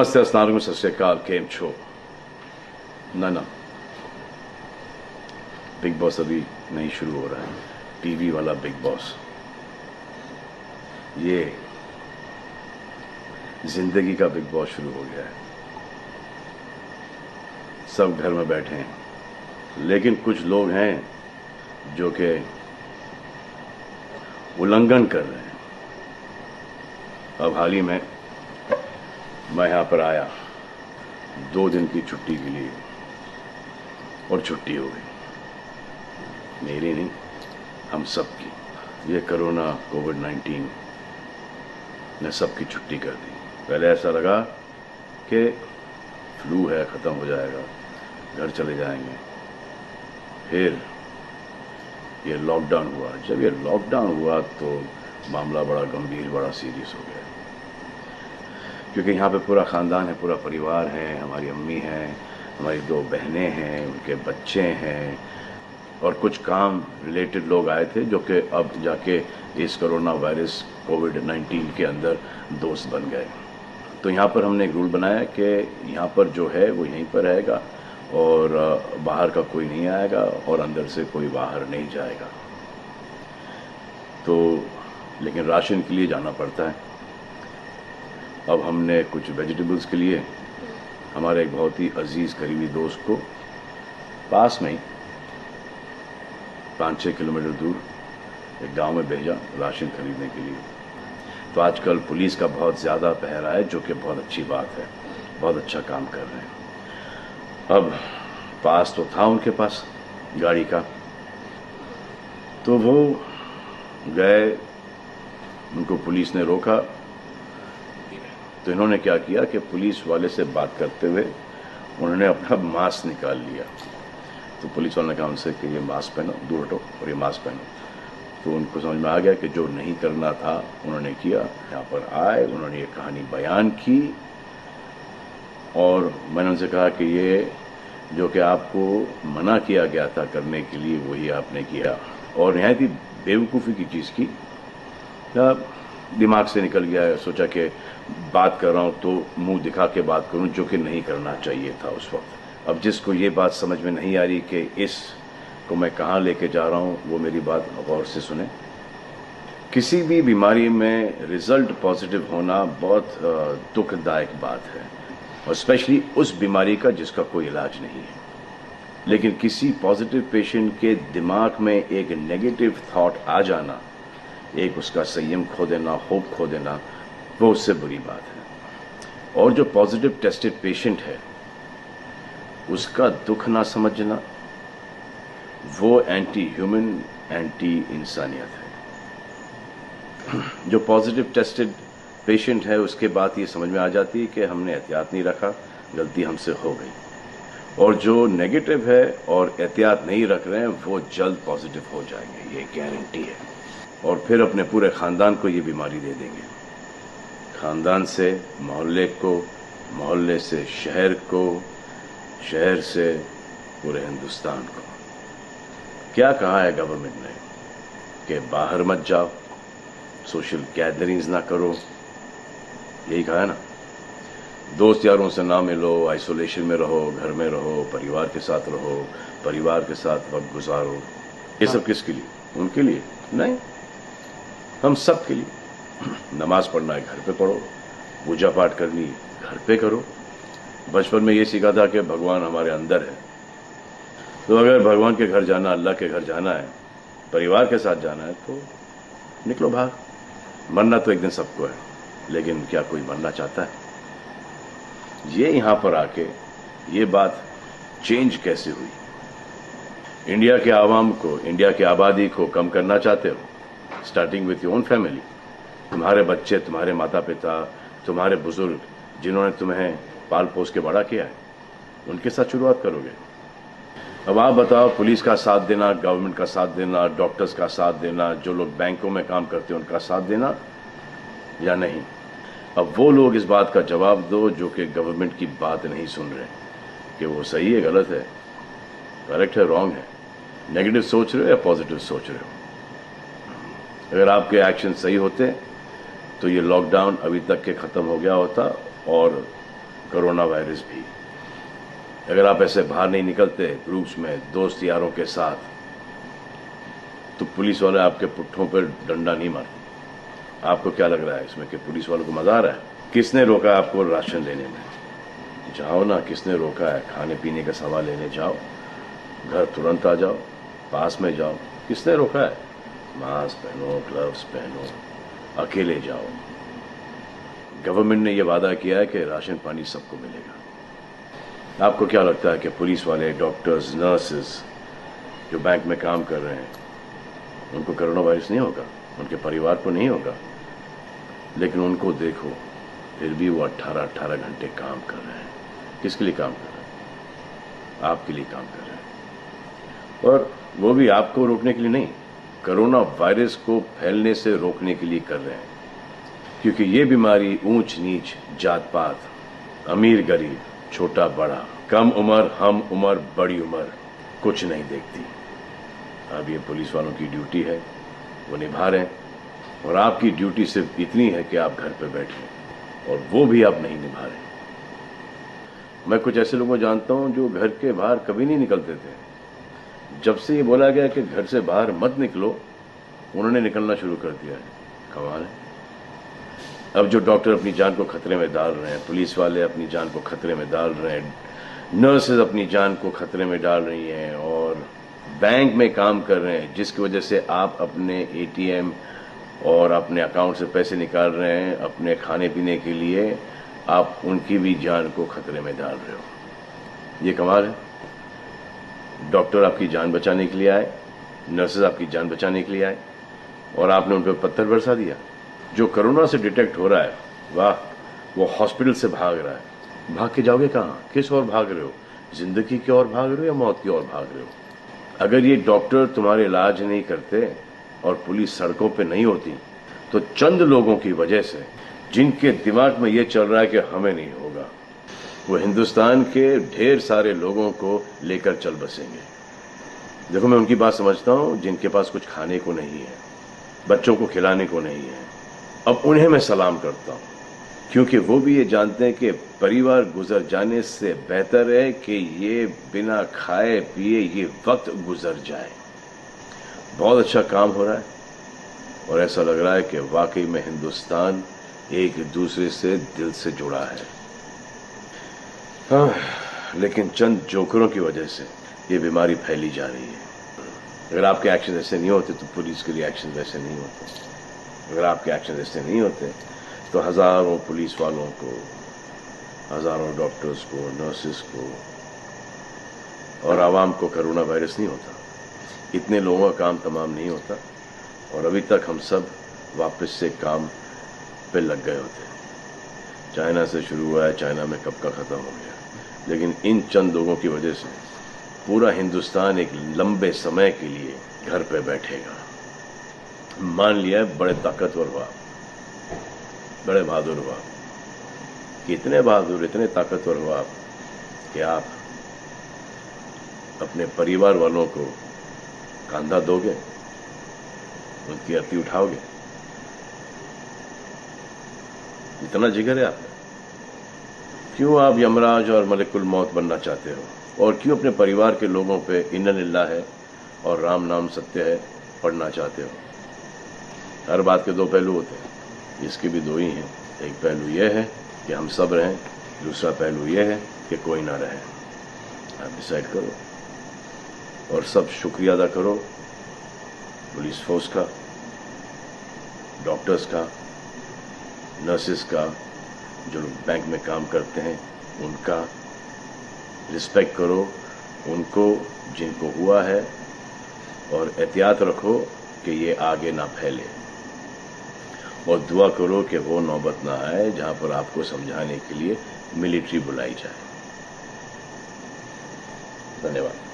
नमस्ते, अस्सलाम, सत श्री अकाल, केम छो। ना बिग बॉस अभी नहीं शुरू हो रहा है। टीवी वाला बिग बॉस, ये जिंदगी का बिग बॉस शुरू हो गया है। सब घर में बैठे हैं, लेकिन कुछ लोग हैं जो कि उल्लंघन कर रहे हैं। अब हाल ही में मैं यहां पर आया 2 दिन की छुट्टी के लिए, और छुट्टी हो गई। मेरी नहीं, हम सब की। ये कोरोना कोविड-19 ने सबकी छुट्टी कर दी। पहले ऐसा लगा कि फ्लू है, ख़त्म हो जाएगा, घर चले जाएंगे। फिर ये लॉकडाउन हुआ। जब ये लॉकडाउन हुआ तो मामला बड़ा गंभीर, बड़ा सीरियस हो गया, क्योंकि यहाँ पे पूरा ख़ानदान है, पूरा परिवार है। हमारी अम्मी हैं, हमारी 2 बहनें हैं, उनके बच्चे हैं, और कुछ काम रिलेटेड लोग आए थे जो कि अब जाके इस कोरोना वायरस कोविड-19 के अंदर दोस्त बन गए। तो यहाँ पर हमने एक रूल बनाया कि यहाँ पर जो है वो यहीं पर रहेगा, और बाहर का कोई नहीं आएगा, और अंदर से कोई बाहर नहीं जाएगा। तो लेकिन राशन के लिए जाना पड़ता है। अब हमने कुछ वेजिटेबल्स के लिए हमारे एक बहुत ही अजीज़ करीबी दोस्त को पास में ही 5-6 किलोमीटर दूर एक गांव में भेजा राशन खरीदने के लिए। तो आजकल पुलिस का बहुत ज़्यादा पहरा है, जो कि बहुत अच्छी बात है, बहुत अच्छा काम कर रहे हैं। अब पास तो था उनके पास गाड़ी का, तो वो गए, उनको पुलिस ने रोका। तो इन्होंने क्या किया कि पुलिस वाले से बात करते हुए उन्होंने अपना मास्क निकाल लिया। तो पुलिस वाले ने कहा उनसे कि ये मास्क पहनो, दूर हटो और ये मास्क पहनो। तो उनको समझ में आ गया कि जो नहीं करना था उन्होंने किया। यहाँ पर आए, उन्होंने ये कहानी बयान की, और मैंने उनसे कहा कि ये जो कि आपको मना किया गया था करने के लिए, वही आपने किया, और नहायत ही बेवकूफ़ी की चीज़ की। दिमाग से निकल गया। सोचा कि बात कर रहा हूँ तो मुंह दिखा के बात करूँ, जो कि नहीं करना चाहिए था उस वक्त। अब जिसको ये बात समझ में नहीं आ रही कि इस को मैं कहाँ लेके जा रहा हूँ, वो मेरी बात गौर से सुने। किसी भी बीमारी में रिजल्ट पॉजिटिव होना बहुत दुखदायक बात है, और स्पेशली उस बीमारी का जिसका कोई इलाज नहीं है। लेकिन किसी पॉजिटिव पेशेंट के दिमाग में एक नेगेटिव थॉट आ जाना, एक उसका संयम खो देना, होप खो देना, वो उससे बुरी बात है। और जो पॉजिटिव टेस्टेड पेशेंट है, उसका दुख ना समझना, वो एंटी ह्यूमन, एंटी इंसानियत है। जो पॉजिटिव टेस्टेड पेशेंट है, उसके बाद ये समझ में आ जाती है कि हमने एहतियात नहीं रखा, गलती हमसे हो गई। और जो नेगेटिव है और एहतियात नहीं रख रहे हैं, वो जल्द पॉजिटिव हो जाएंगे, ये गारंटी है। और फिर अपने पूरे ख़ानदान को ये बीमारी दे देंगे। ख़ानदान से मोहल्ले को, मोहल्ले से शहर को, शहर से पूरे हिंदुस्तान को। क्या कहा है गवर्नमेंट ने कि बाहर मत जाओ, सोशल गैदरिंग्स ना करो, यही कहा है ना। दोस्त यारों से ना मिलो, आइसोलेशन में रहो, घर में रहो, परिवार के साथ रहो, परिवार के साथ वक्त गुजारो। ये सब किसके लिए? उनके लिए नहीं, हम सब के लिए। नमाज पढ़ना है, घर पे पढ़ो। पूजा पाठ करनी है, घर पे करो। बचपन में ये सीखा था कि भगवान हमारे अंदर है, तो अगर भगवान के घर जाना, अल्लाह के घर जाना है, परिवार के साथ जाना है, तो निकलो बाहर। मरना तो एक दिन सबको है, लेकिन क्या कोई मरना चाहता है? ये यहाँ पर आके ये बात चेंज कैसे हुई? इंडिया के आवाम को, इंडिया की आबादी को कम करना चाहते हो? Starting with your own family. तुम्हारे बच्चे, तुम्हारे माता पिता, तुम्हारे बुजुर्ग, जिन्होंने तुम्हें पाल पोस के बड़ा किया है, उनके साथ शुरुआत करोगे। अब आप बताओ, पुलिस का साथ देना, गवर्नमेंट का साथ देना, डॉक्टर्स का साथ देना, जो लोग बैंकों में काम करते हैं उनका साथ देना या नहीं? अब वो लोग इस बात का जवाब दो जो कि गवर्नमेंट की बात नहीं सुन रहे, कि वो सही है, गलत है, करेक्ट है, रॉन्ग है, नेगेटिव सोच रहे हो या पॉजिटिव सोच रहे हो। अगर आपके एक्शन सही होते तो ये लॉकडाउन अभी तक के ख़त्म हो गया होता, और कोरोना वायरस भी। अगर आप ऐसे बाहर नहीं निकलते ग्रुप्स में दोस्त यारों के साथ, तो पुलिस वाले आपके पुट्ठों पर डंडा नहीं मारते। आपको क्या लग रहा है इसमें कि पुलिस वालों को मजा आ रहा है? किसने रोका आपको राशन लेने में? जाओ ना, किसने रोका है? खाने पीने का सामान लेने जाओ, घर तुरंत आ जाओ, पास में जाओ, किसने रोका है? मास्क पहनो, ग्लव्स पहनो, अकेले जाओ। गवर्नमेंट ने यह वादा किया है कि राशन पानी सबको मिलेगा। आपको क्या लगता है कि पुलिस वाले, डॉक्टर्स, नर्सेस जो बैंक में काम कर रहे हैं, उनको कोरोना वायरस नहीं होगा? उनके परिवार को नहीं होगा? लेकिन उनको देखो, फिर भी वो 18-18 घंटे काम कर रहे हैं। किसके लिए काम कर रहे हैं? आपके लिए काम कर रहे हैं। और वो भी आपको रोकने के लिए नहीं, कोरोना वायरस को फैलने से रोकने के लिए कर रहे हैं। क्योंकि ये बीमारी ऊंच नीच, जात पात, अमीर गरीब, छोटा बड़ा, कम उम्र, हम उम्र, बड़ी उम्र कुछ नहीं देखती। अब ये पुलिस वालों की ड्यूटी है, वो निभा रहे हैं। और आपकी ड्यूटी सिर्फ इतनी है कि आप घर पे बैठे, और वो भी आप नहीं निभा रहे। मैं कुछ ऐसे लोगों को जानता हूं जो घर के बाहर कभी नहीं निकलते थे। जब से ये बोला गया कि घर से बाहर मत निकलो, उन्होंने निकलना शुरू कर दिया है। कमाल है। अब जो डॉक्टर अपनी जान को खतरे में डाल रहे हैं, पुलिस वाले अपनी जान को खतरे में डाल रहे हैं, नर्सेज अपनी जान को खतरे में डाल रही हैं, और बैंक में काम कर रहे हैं, जिसकी वजह से आप अपने एटीएम और अपने अकाउंट से पैसे निकाल रहे हैं अपने खाने पीने के लिए, आप उनकी भी जान को खतरे में डाल रहे हो। ये कमाल है। डॉक्टर आपकी जान बचाने के लिए आए, नर्सेज आपकी जान बचाने के लिए आए, और आपने उन पर पत्थर बरसा दिया। जो कोरोना से डिटेक्ट हो रहा है, वाह, वो हॉस्पिटल से भाग रहा है। भाग के जाओगे कहाँ? किस ओर भाग रहे हो? जिंदगी की ओर भाग रहे हो या मौत की ओर भाग रहे हो? अगर ये डॉक्टर तुम्हारे इलाज नहीं करते और पुलिस सड़कों पे नहीं होती, तो चंद लोगों की वजह से, जिनके दिमाग में ये चल रहा है कि हमें नहीं होगा, वो हिंदुस्तान के ढेर सारे लोगों को लेकर चल बसेंगे। देखो, मैं उनकी बात समझता हूं जिनके पास कुछ खाने को नहीं है, बच्चों को खिलाने को नहीं है। अब उन्हें मैं सलाम करता हूं, क्योंकि वो भी ये जानते हैं कि परिवार गुजर जाने से बेहतर है कि ये बिना खाए पिए ये वक्त गुजर जाए। बहुत अच्छा काम हो रहा है, और ऐसा लग रहा है कि वाकई में हिंदुस्तान एक दूसरे से दिल से जुड़ा है। हाँ, लेकिन चंद जोकरों की वजह से ये बीमारी फैली जा रही है। अगर आपके एक्शन ऐसे नहीं होते तो पुलिस के लिए एक्शन वैसे नहीं होते। अगर आपके एक्शन ऐसे नहीं होते तो हजारों पुलिस वालों को, हजारों डॉक्टर्स को, नर्सेस को और आवाम को कोरोना वायरस नहीं होता। इतने लोगों का काम तमाम नहीं होता, और अभी तक हम सब वापस से काम पे लग गए होते। चाइना से शुरू हुआ है, चाइना में कब का खत्म हो गया। लेकिन इन चंद लोगों की वजह से पूरा हिंदुस्तान एक लंबे समय के लिए घर पे बैठेगा। मान लिया है, बड़े ताकतवर हुआ, बड़े बहादुर हुआ। इतने बहादुर, इतने ताकतवर हुआ कि आप अपने परिवार वालों को कंधा दोगे, उनकी अर्थी उठाओगे। इतना जिगर है आप? क्यों आप यमराज और मलिकुल मौत बनना चाहते हो? और क्यों अपने परिवार के लोगों पे इन्ना लिल्लाह है और राम नाम सत्य है पढ़ना चाहते हो? हर बात के दो पहलू होते हैं, इसके भी दो ही हैं। एक पहलू यह है कि हम सब रहें, दूसरा पहलू यह है कि कोई ना रहे। आप डिसाइड करो, और सब शुक्रिया अदा करो पुलिस फोर्स का, डॉक्टर्स का, नर्सेस का, जो लोग बैंक में काम करते हैं उनका। रिस्पेक्ट करो उनको जिनको हुआ है, और एहतियात रखो कि ये आगे ना फैले, और दुआ करो कि वो नौबत ना आए जहां पर आपको समझाने के लिए मिलिट्री बुलाई जाए। धन्यवाद।